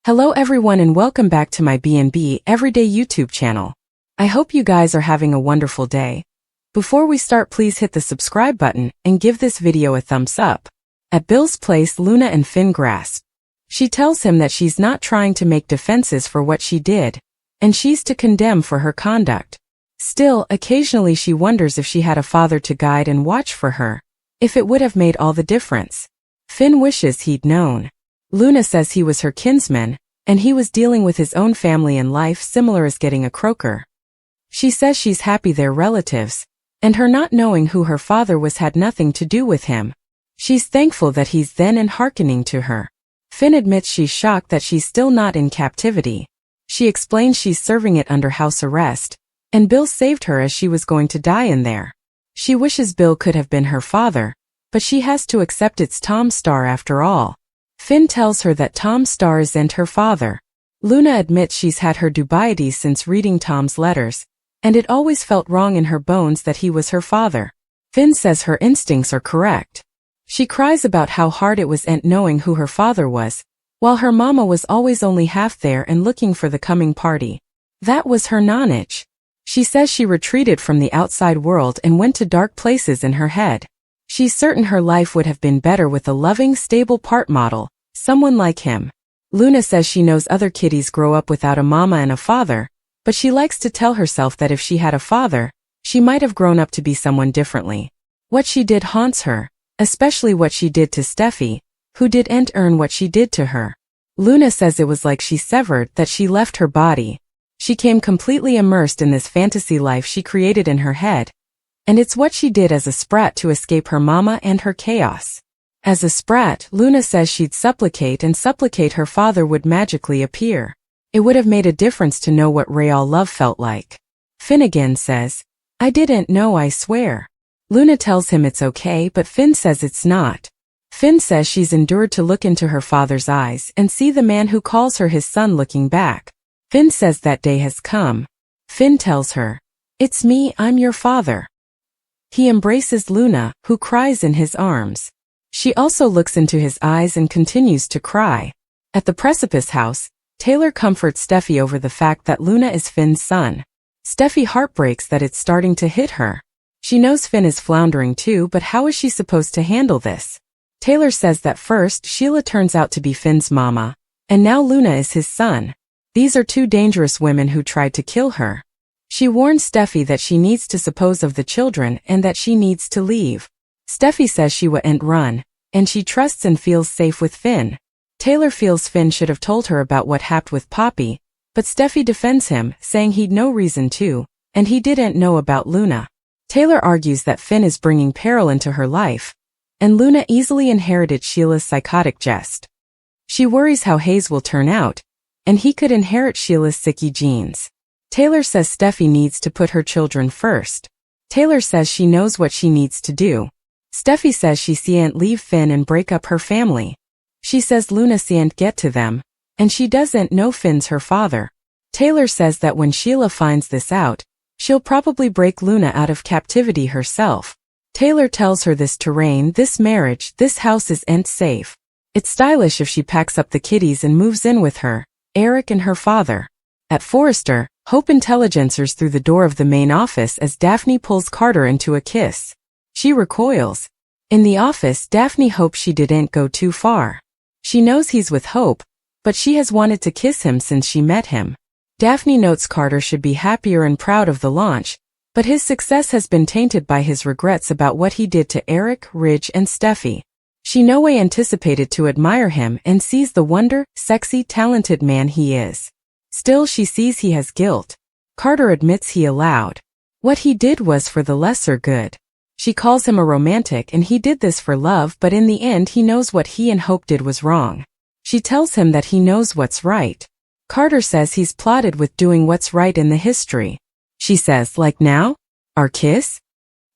Hello everyone and welcome back to my B&B Everyday YouTube channel. I hope you guys are having a wonderful day. Before we start, please hit the subscribe button and give this video a thumbs up. At Bill's place, Luna and Finn grasp. She tells him that she's not trying to make defenses for what she did, and she's to condemn for her conduct. Still, occasionally she wonders if she had a father to guide and watch for her, if it would have made all the difference. Finn wishes he'd known. Luna says he was her kinsman, and he was dealing with his own family and life similar as getting a croaker. She says she's happy they're relatives, and her not knowing who her father was had nothing to do with him. She's thankful that he's then and hearkening to her. Finn admits she's shocked that she's still not in captivity. She explains she's serving it under house arrest, and Bill saved her as she was going to die in there. She wishes Bill could have been her father, but she has to accept it's Tom Star after all. Finn tells her that Tom Star isn't her father. Luna admits she's had her dubieties since reading Tom's letters, and it always felt wrong in her bones that he was her father. Finn says her instincts are correct. She cries about how hard it was knowing who her father was, while her mama was always only half there and looking for the coming party. That was her nonage. She says she retreated from the outside world and went to dark places in her head. She's certain her life would have been better with a loving, stable part model, someone like him. Luna says she knows other kiddies grow up without a mama and a father, but she likes to tell herself that if she had a father, she might have grown up to be someone differently. What she did haunts her, especially what she did to Steffy, who didn't earn what she did to her. Luna says it was like she severed, that she left her body. She came completely immersed in this fantasy life she created in her head, and it's what she did as a sprat to escape her mama and her chaos. As a sprat, Luna says she'd supplicate her father would magically appear. It would have made a difference to know what real love felt like. Finnegan says, "I didn't know, I swear." Luna tells him it's okay, but Finn says it's not. Finn says she's endured to look into her father's eyes and see the man who calls her his son looking back. Finn says that day has come. Finn tells her, "It's me, I'm your father." He embraces Luna, who cries in his arms. She also looks into his eyes and continues to cry. At the Precipice house, Taylor comforts Steffy over the fact that Luna is Finn's son. Steffy heartbreaks that it's starting to hit her. She knows Finn is floundering too, but how is she supposed to handle this? Taylor says that first Sheila turns out to be Finn's mama, and now Luna is his son. These are two dangerous women who tried to kill her. She warns Steffy that she needs to dispose of the children and that she needs to leave. Steffy says she wouldn't run, and she trusts and feels safe with Finn. Taylor feels Finn should have told her about what happened with Poppy, but Steffy defends him, saying he'd no reason to, and he didn't know about Luna. Taylor argues that Finn is bringing peril into her life, and Luna easily inherited Sheila's psychotic jest. She worries how Hayes will turn out, and he could inherit Sheila's sicky genes. Taylor says Steffy needs to put her children first. Taylor says she knows what she needs to do. Steffy says she can't leave Finn and break up her family. She says Luna can't get to them, and she doesn't know Finn's her father. Taylor says that when Sheila finds this out, she'll probably break Luna out of captivity herself. Taylor tells her this terrain, this marriage, this house isn't safe. It's stylish if she packs up the kiddies and moves in with her, Eric and her father. At Forrester, Hope intelligencers through the door of the main office as Daphne pulls Carter into a kiss. She recoils. In the office, Daphne hopes she didn't go too far. She knows he's with Hope, but she has wanted to kiss him since she met him. Daphne notes Carter should be happier and proud of the launch, but his success has been tainted by his regrets about what he did to Eric, Ridge, and Steffy. She no way anticipated to admire him and sees the wonder, sexy, talented man he is. Still, she sees he has guilt. Carter admits he allowed. What he did was for the lesser good. She calls him a romantic and he did this for love, but in the end he knows what he and Hope did was wrong. She tells him that he knows what's right. Carter says he's plotted with doing what's right in the history. She says, like now? Our kiss?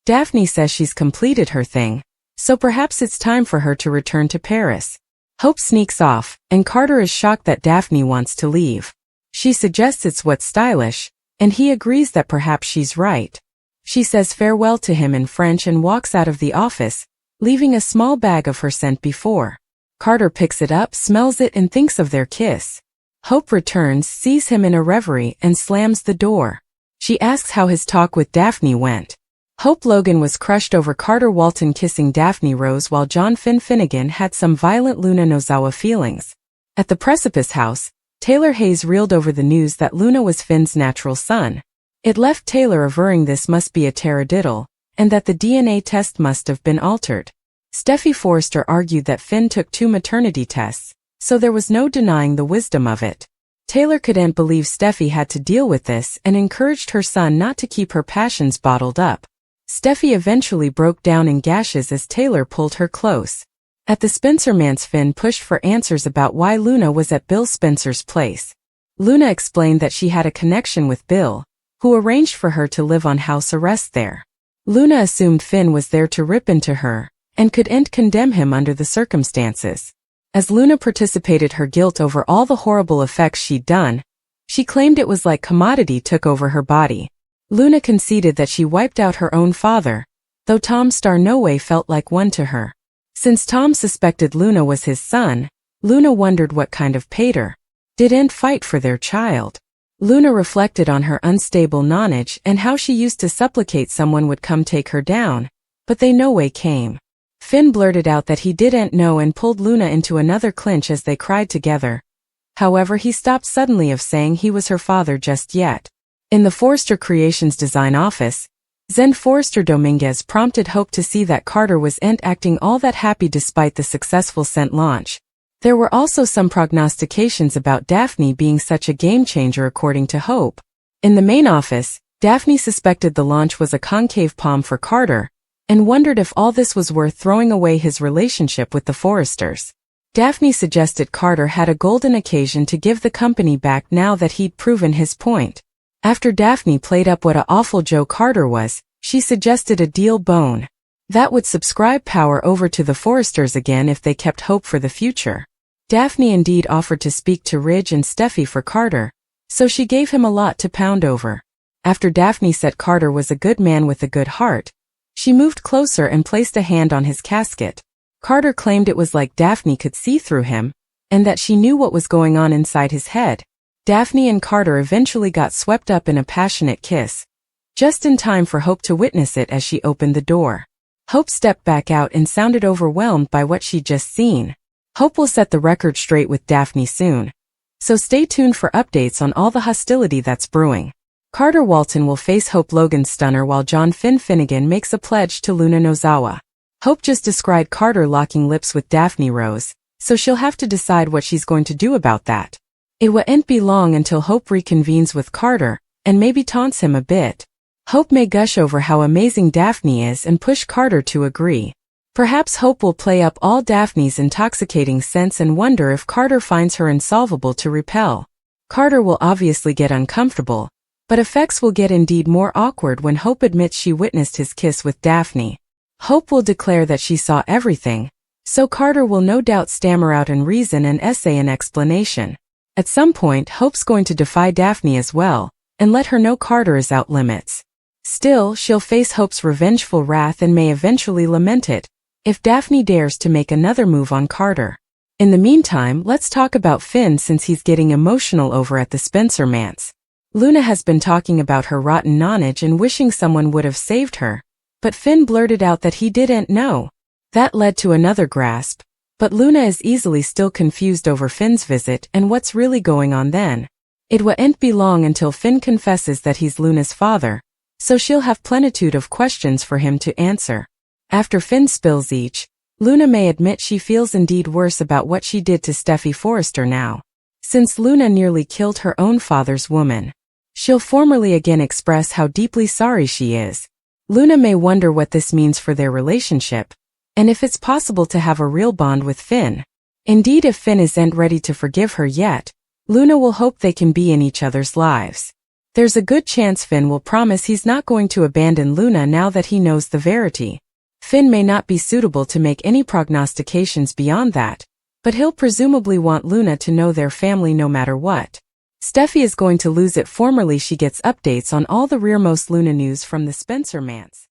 Daphne says she's completed her thing, so perhaps it's time for her to return to Paris. Hope sneaks off, and Carter is shocked that Daphne wants to leave. She suggests it's what's stylish, and he agrees that perhaps she's right. She says farewell to him in French and walks out of the office, leaving a small bag of her scent before. Carter picks it up, smells it, and thinks of their kiss. Hope returns, sees him in a reverie, and slams the door. She asks how his talk with Daphne went. Hope Logan was crushed over Carter Walton kissing Daphne Rose while John Finnegan had some violent Luna Nozawa feelings. At the Precipice House, Taylor Hayes reeled over the news that Luna was Finn's natural son. It left Taylor averring this must be a taradiddle, and that the DNA test must have been altered. Steffy Forrester argued that Finn took 2 maternity tests, so there was no denying the wisdom of it. Taylor couldn't believe Steffy had to deal with this and encouraged her son not to keep her passions bottled up. Steffy eventually broke down in gashes as Taylor pulled her close. At the Spencer manse, Finn pushed for answers about why Luna was at Bill Spencer's place. Luna explained that she had a connection with Bill, who arranged for her to live on house arrest there. Luna assumed Finn was there to rip into her, and couldn't condemn him under the circumstances. As Luna participated her guilt over all the horrible effects she'd done, she claimed it was like commodity took over her body. Luna conceded that she wiped out her own father, though Tom Star no way felt like one to her. Since Tom suspected Luna was his son, Luna wondered what kind of pater didn't fight for their child. Luna reflected on her unstable nonage and how she used to supplicate someone would come take her down, but they no way came. Finn blurted out that he didn't know and pulled Luna into another clinch as they cried together. However, he stopped suddenly of saying he was her father just yet. In the Forrester Creations design office, Zen Forrester Dominguez prompted Hope to see that Carter wasn't acting all that happy despite the successful scent launch. There were also some prognostications about Daphne being such a game-changer according to Hope. In the main office, Daphne suspected the launch was a concave palm for Carter, and wondered if all this was worth throwing away his relationship with the Forresters. Daphne suggested Carter had a golden occasion to give the company back now that he'd proven his point. After Daphne played up what a awful Joe Carter was, she suggested a deal bone. That would subscribe power over to the Forresters again if they kept Hope for the future. Daphne indeed offered to speak to Ridge and Steffy for Carter, so she gave him a lot to pound over. After Daphne said Carter was a good man with a good heart, she moved closer and placed a hand on his casket. Carter claimed it was like Daphne could see through him, and that she knew what was going on inside his head. Daphne and Carter eventually got swept up in a passionate kiss, just in time for Hope to witness it as she opened the door. Hope stepped back out and sounded overwhelmed by what she'd just seen. Hope will set the record straight with Daphne soon, so stay tuned for updates on all the hostility that's brewing. Carter Walton will face Hope Logan's stunner while John Finnegan makes a pledge to Luna Nozawa. Hope just described Carter locking lips with Daphne Rose, so she'll have to decide what she's going to do about that. It won't be long until Hope reconvenes with Carter, and maybe taunts him a bit. Hope may gush over how amazing Daphne is and push Carter to agree. Perhaps Hope will play up all Daphne's intoxicating scents and wonder if Carter finds her insolvable to repel. Carter will obviously get uncomfortable, but effects will get indeed more awkward when Hope admits she witnessed his kiss with Daphne. Hope will declare that she saw everything, so Carter will no doubt stammer out in reason and essay an explanation. At some point, Hope's going to defy Daphne as well, and let her know Carter is out limits. Still, she'll face Hope's revengeful wrath and may eventually lament it, if Daphne dares to make another move on Carter. In the meantime, let's talk about Finn since he's getting emotional over at the Spencer manse. Luna has been talking about her rotten nonage and wishing someone would have saved her, but Finn blurted out that he didn't know. That led to another grasp. But Luna is easily still confused over Finn's visit and what's really going on then. It won't be long until Finn confesses that he's Luna's father, so she'll have plenitude of questions for him to answer. After Finn spills each, Luna may admit she feels indeed worse about what she did to Steffy Forrester now. Since Luna nearly killed her own father's woman, she'll formally again express how deeply sorry she is. Luna may wonder what this means for their relationship, and if it's possible to have a real bond with Finn. Indeed, if Finn isn't ready to forgive her yet, Luna will hope they can be in each other's lives. There's a good chance Finn will promise he's not going to abandon Luna now that he knows the verity. Finn may not be suitable to make any prognostications beyond that, but he'll presumably want Luna to know their family no matter what. Steffy is going to lose it. Formerly she gets updates on all the rearmost Luna news from the Spencer manse.